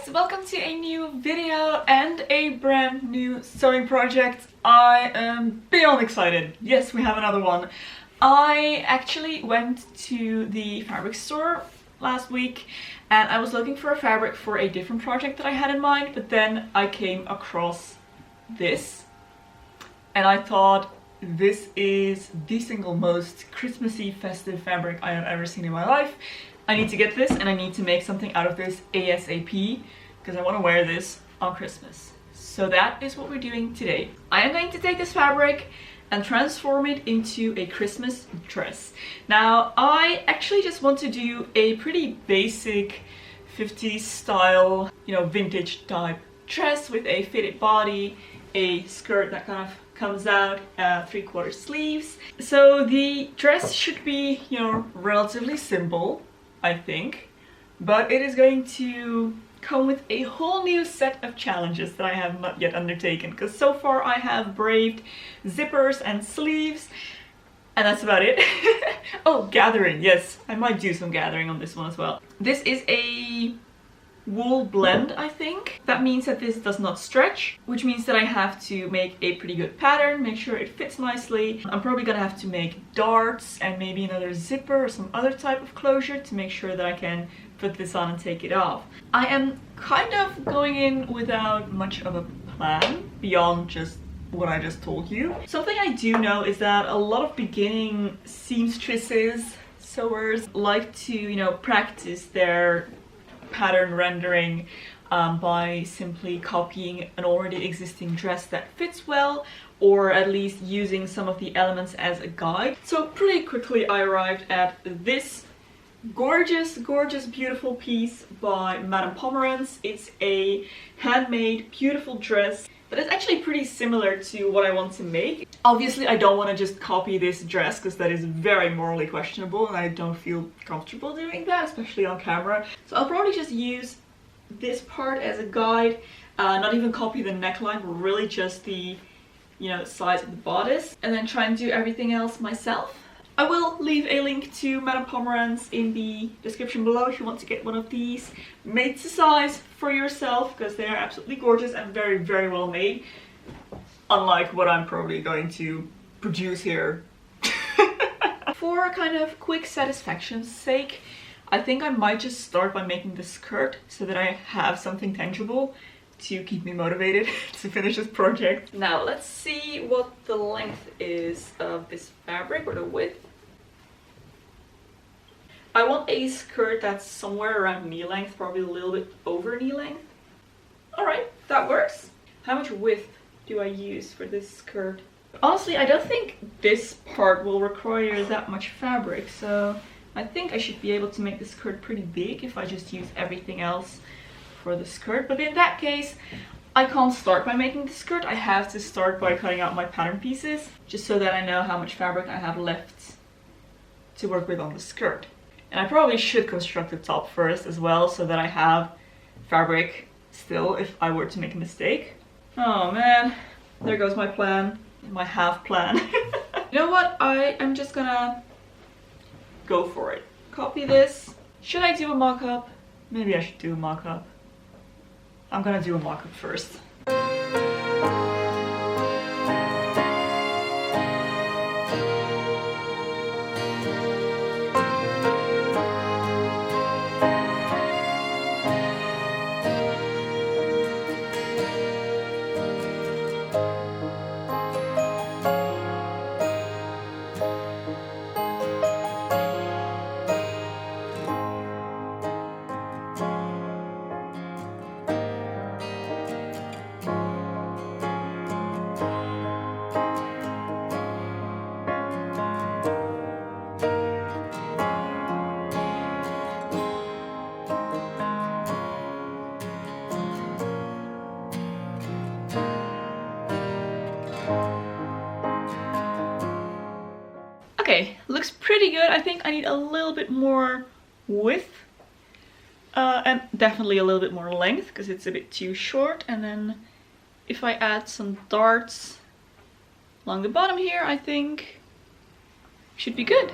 guys, welcome to a new video and a brand new sewing project. I am beyond excited. Yes, we have another one. I actually went to the fabric store last week and I was looking for a fabric for a different project that I had in mind, but then I came across this and I thought this is the single most Christmassy festive fabric I have ever seen in my life. I need to get this and I need to make something out of this ASAP because I want to wear this on Christmas. So that is what we're doing today. I am going to take this fabric and transform it into a Christmas dress. Now, I actually just want to do a pretty basic 50s style, vintage type dress with a fitted body, a skirt that kind of comes out, 3/4 sleeves. So the dress should be, relatively simple, I think, but it is going to come with a whole new set of challenges that I have not yet undertaken, because so far I have braved zippers and sleeves and that's about it. Oh, gathering, yes, I might do some gathering on this one as well. This is a wool blend, I think. That means that this does not stretch, which means that I have to make a pretty good pattern, make sure it fits nicely. I'm probably gonna have to make darts and maybe another zipper or some other type of closure to make sure that I can put this on and take it off. I am kind of going in without much of a plan beyond just what I just told you. Something I do know is that a lot of beginning seamstresses, sewers, like to, practice their pattern rendering by simply copying an already existing dress that fits well, or at least using some of the elements as a guide. So pretty quickly I arrived at this gorgeous, beautiful piece by Madame Pomerantz. It's a handmade, beautiful dress that is actually pretty similar to what I want to make. Obviously, I don't want to just copy this dress because that is very morally questionable and I don't feel comfortable doing that, especially on camera. So I'll probably just use this part as a guide, not even copy the neckline, but really just the, size of the bodice, and then try and do everything else myself. I will leave a link to Madame Pomerantz in the description below if you want to get one of these made to size for yourself, because they are absolutely gorgeous and very, very well made. Unlike what I'm probably going to produce here. For kind of quick satisfaction's sake, I think I might just start by making the skirt so that I have something tangible to keep me motivated to finish this project. Now let's see what the length is of this fabric, or the width. I want a skirt that's somewhere around knee length, probably a little bit over knee length. Alright, that works. How much width do I use for this skirt? Honestly, I don't think this part will require that much fabric, so I think I should be able to make the skirt pretty big if I just use everything else for the skirt. But in that case, I can't start by making the skirt. I have to start by cutting out my pattern pieces, just so that I know how much fabric I have left to work with on the skirt. And I probably should construct the top first as well, so that I have fabric still if I were to make a mistake. Oh man, there goes my plan, my half plan. You know what, I am just gonna go for it. Copy this. Should I do a mock-up? Maybe I should do a mock-up. I'm gonna do a mock-up first. Okay, looks pretty good. I think I need a little bit more width and definitely a little bit more length because it's a bit too short. And then if I add some darts along the bottom here, I think should be good.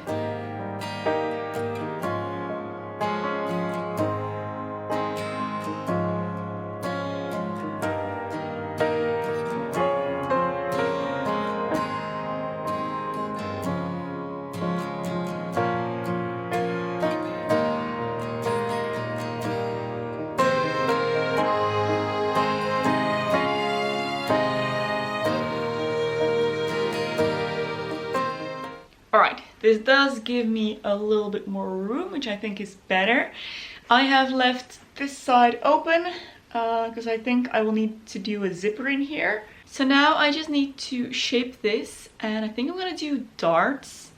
This does give me a little bit more room, which I think is better. I have left this side open because I think I will need to do a zipper in here. So now I just need to shape this, and I think I'm gonna do darts.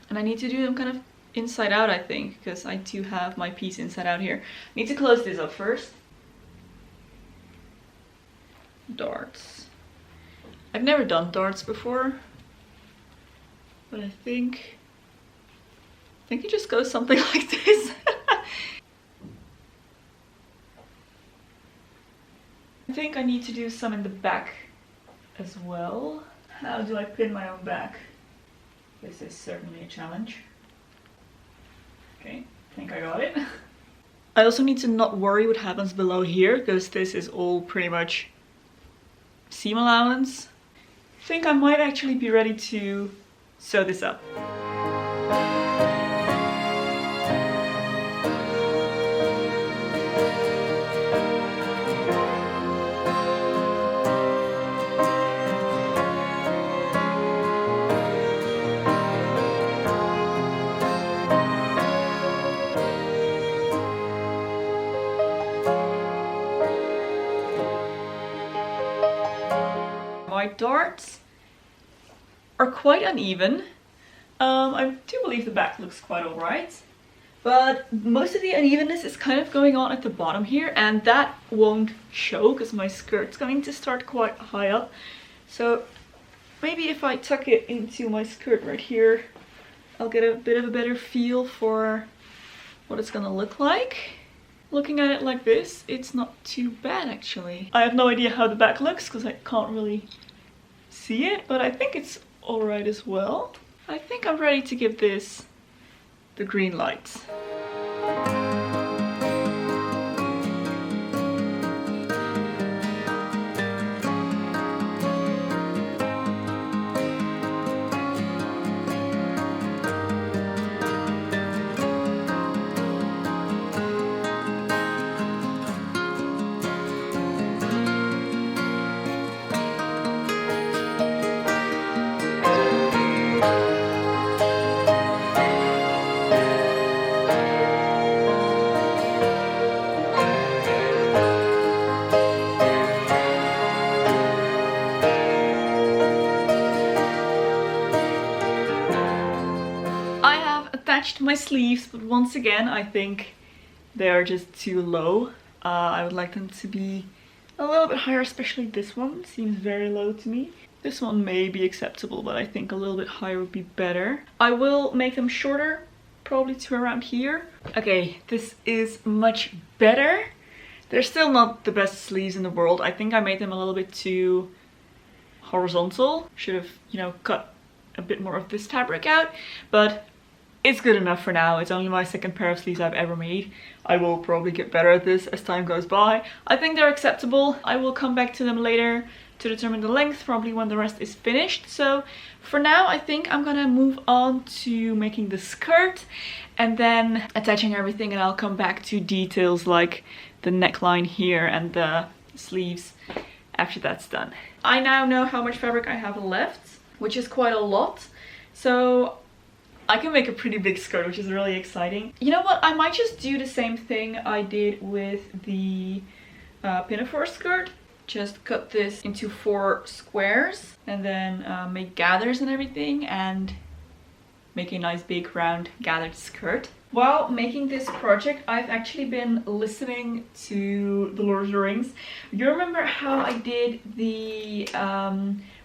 And I need to do them kind of inside out, I think, because I do have my piece inside out here. I need to close this up first. Darts. I've never done darts before, but I think it just goes something like this. I think I need to do some in the back as well. How do I pin my own back? This is certainly a challenge. Okay, I think I got it. I also need to not worry what happens below here, because this is all pretty much seam allowance. I think I might actually be ready to sew this up. My darts are quite uneven. I do believe the back looks quite alright, but most of the unevenness is kind of going on at the bottom here, and that won't show because my skirt's going to start quite high up. So maybe if I tuck it into my skirt right here, I'll get a bit of a better feel for what it's gonna look like. Looking at it like this, it's not too bad actually. I have no idea how the back looks because I can't really see it, but I think it's alright as well. I think I'm ready to give this the green light. My sleeves, but once again I think they are just too low. I would like them to be a little bit higher, especially this one seems very low to me. This one may be acceptable, but I think a little bit higher would be better. I will make them shorter, probably to around here. Okay, this is much better. They're still not the best sleeves in the world. I think I made them a little bit too horizontal. Should have, you know, cut a bit more of this fabric out, but it's good enough for now. It's only my second pair of sleeves I've ever made. I will probably get better at this as time goes by. I think they're acceptable. I will come back to them later to determine the length, probably when the rest is finished. So for now, I think I'm gonna move on to making the skirt and then attaching everything, and I'll come back to details like the neckline here and the sleeves after that's done. I now know how much fabric I have left, which is quite a lot. So I can make a pretty big skirt, which is really exciting. You know what? I might just do the same thing I did with the pinafore skirt. Just cut this into 4 squares and then make gathers and everything and make a nice big round gathered skirt. While making this project, I've actually been listening to the Lord of the Rings. You remember how I did the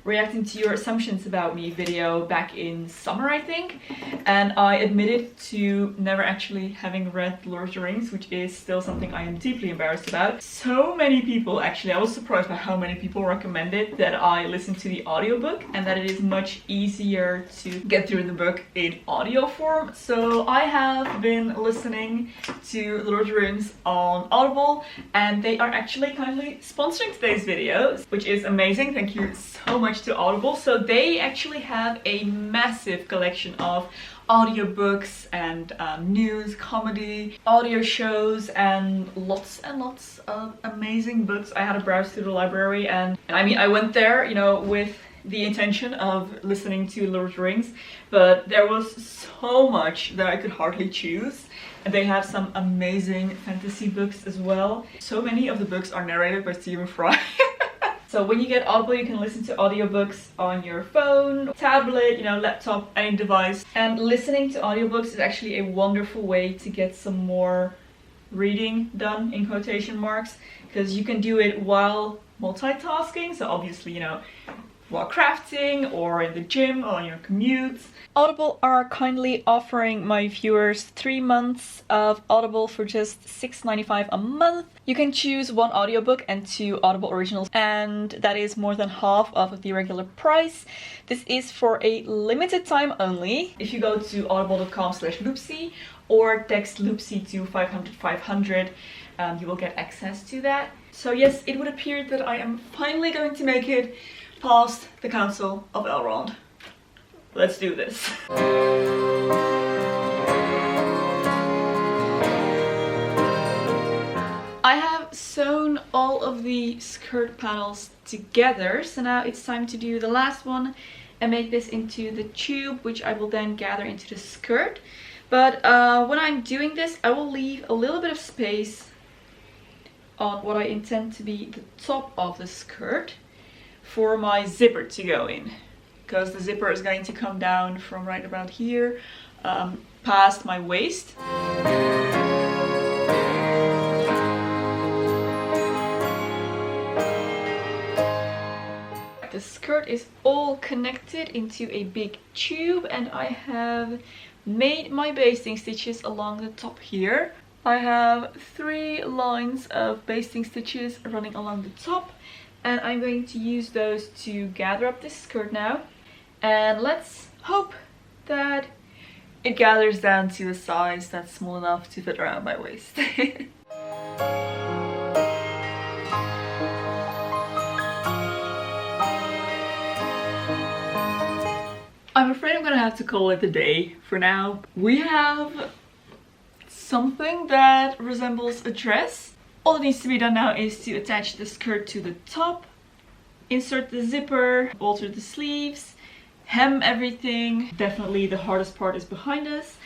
reacting to your assumptions about me video back in summer, I think, and I admitted to never actually having read Lord of the Rings, which is still something I am deeply embarrassed about. So many people, actually, I was surprised by how many people recommended that I listen to the audiobook and that it is much easier to get through the book in audio form. So I have been listening to Lord of the Rings on Audible, and they are actually kindly sponsoring today's video, which is amazing. Thank you so much to Audible. So they actually have a massive collection of audiobooks and news, comedy, audio shows, and lots of amazing books. I had a browse through the library, and I mean, I went there, you know, with the intention of listening to Lord of the Rings, but there was so much that I could hardly choose. And they have some amazing fantasy books as well. So many of the books are narrated by Stephen Fry. So when you get Audible, you can listen to audiobooks on your phone, tablet, you know, laptop, any device. And listening to audiobooks is actually a wonderful way to get some more reading done, in quotation marks, because you can do it while multitasking. So obviously, you know, while crafting or in the gym or on your commutes. Audible are kindly offering my viewers 3 months of Audible for just $6.95 a month. You can choose 1 audiobook and 2 Audible originals, and that is more than half of the regular price. This is for a limited time only. If you go to audible.com/Loepsie or text Loepsie to 500 you will get access to that. So yes, it would appear that I am finally going to make it past the Council of Elrond. Let's do this. I have sewn all of the skirt panels together, so now it's time to do the last one and make this into the tube, which I will then gather into the skirt. But when I'm doing this, I will leave a little bit of space on what I intend to be the top of the skirt for my zipper to go in, because the zipper is going to come down from right about here past my waist. The skirt is all connected into a big tube, and I have made my basting stitches along the top here. I have 3 lines of basting stitches running along the top, and I'm going to use those to gather up this skirt now. And let's hope that it gathers down to a size that's small enough to fit around my waist. I'm afraid I'm gonna have to call it a day for now. We have something that resembles a dress. All that needs to be done now is to attach the skirt to the top, insert the zipper, alter the sleeves, hem everything. Definitely the hardest part is behind us,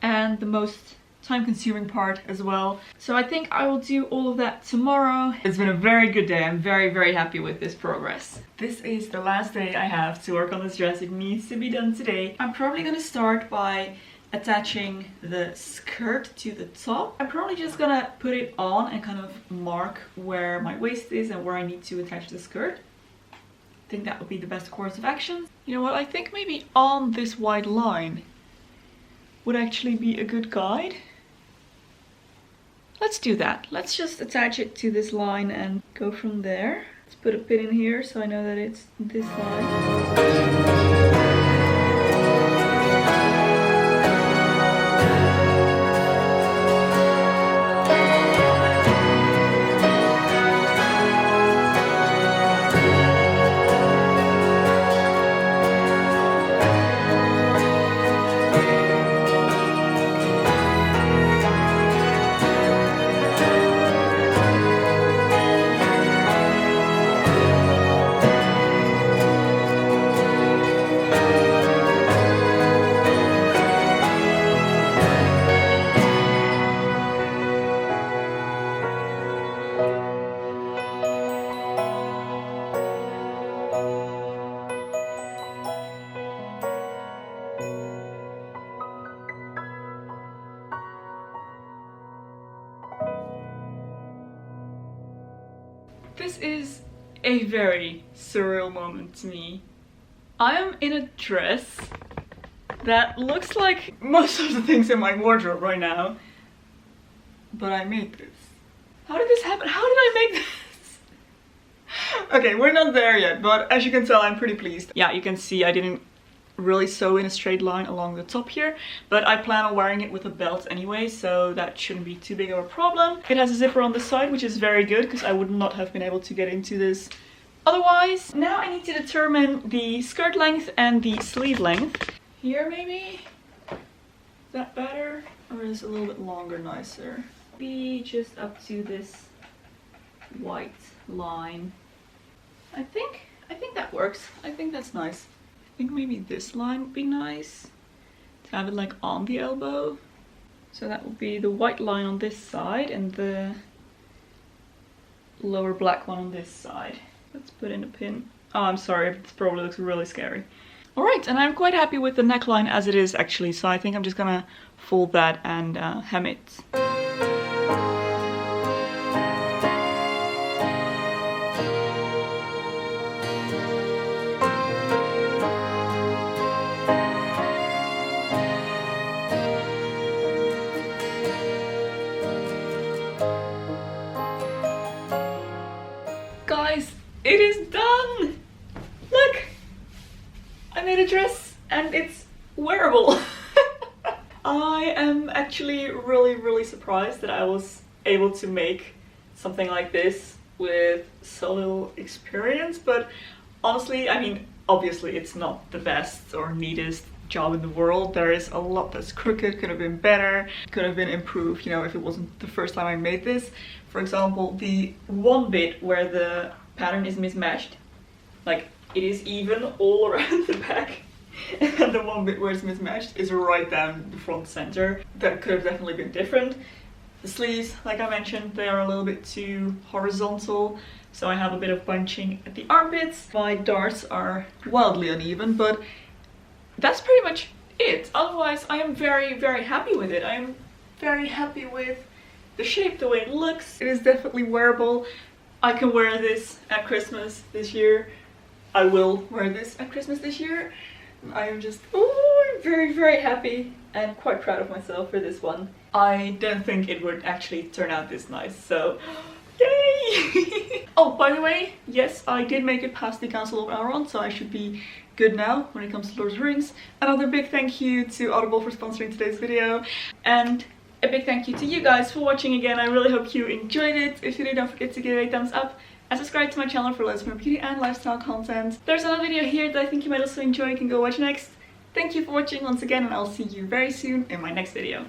and the most time-consuming part as well. So I think I will do all of that tomorrow. It's been a very good day. I'm very, very happy with this progress. This is the last day I have to work on this dress. It needs to be done today. I'm probably gonna start by attaching the skirt to the top. I'm probably just gonna put it on and kind of mark where my waist is and where I need to attach the skirt. I think that would be the best course of action. You know what, I think maybe on this white line would actually be a good guide. Let's do that. Let's just attach it to this line and go from there. Let's put a pin in here so I know that it's this line. This is a very surreal moment to me. I am in a dress that looks like most of the things in my wardrobe right now, but I made this. How did this happen? How did I make this? Okay, we're not there yet, but as you can tell, I'm pretty pleased. Yeah, you can see I didn't really sew in a straight line along the top here, but I plan on wearing it with a belt anyway, so that shouldn't be too big of a problem. It has a zipper on the side, which is very good because I would not have been able to get into this otherwise. Now I need to determine the skirt length and the sleeve length. Here maybe? Is that better? Or is it a little bit longer nicer? Be just up to this white line. I think I think that works. I think that's nice. I think maybe this line would be nice to have it like on the elbow. So that would be the white line on this side and the lower black one on this side. Let's put in a pin. Oh, I'm sorry, this probably looks really scary. Alright, and I'm quite happy with the neckline as it is actually, so I think I'm just gonna fold that and hem it. Guys, it is done! Look! I made a dress and it's wearable. I am actually really surprised that I was able to make something like this with so little experience, but honestly, I mean, obviously it's not the best or neatest job in the world. There is a lot that's crooked, could have been better, could have been improved, you know, if it wasn't the first time I made this. For example, the one bit where the pattern is mismatched, like it is even all around the back, and the one bit where it's mismatched is right down the front center. That could have definitely been different. The sleeves, like I mentioned, they are a little bit too horizontal, so I have a bit of bunching at the armpits. My darts are wildly uneven, but that's pretty much it. Otherwise, I am very happy with it. I am very happy with the shape, the way it looks. It is definitely wearable. I can wear this at Christmas this year. I will wear this at Christmas this year. I am just very happy and quite proud of myself for this one. I didn't think it would actually turn out this nice, so yay! Oh, by the way, yes, I did make it past the Council of Elrond, so I should be good now when it comes to Lord of the Rings. Another big thank you to Audible for sponsoring today's video, and a big thank you to you guys for watching again. I really hope you enjoyed it. If you did, don't forget to give it a thumbs up and subscribe to my channel for loads more beauty and lifestyle content. There's another video here that I think you might also enjoy. You can go watch next. Thank you for watching once again, and I'll see you very soon in my next video.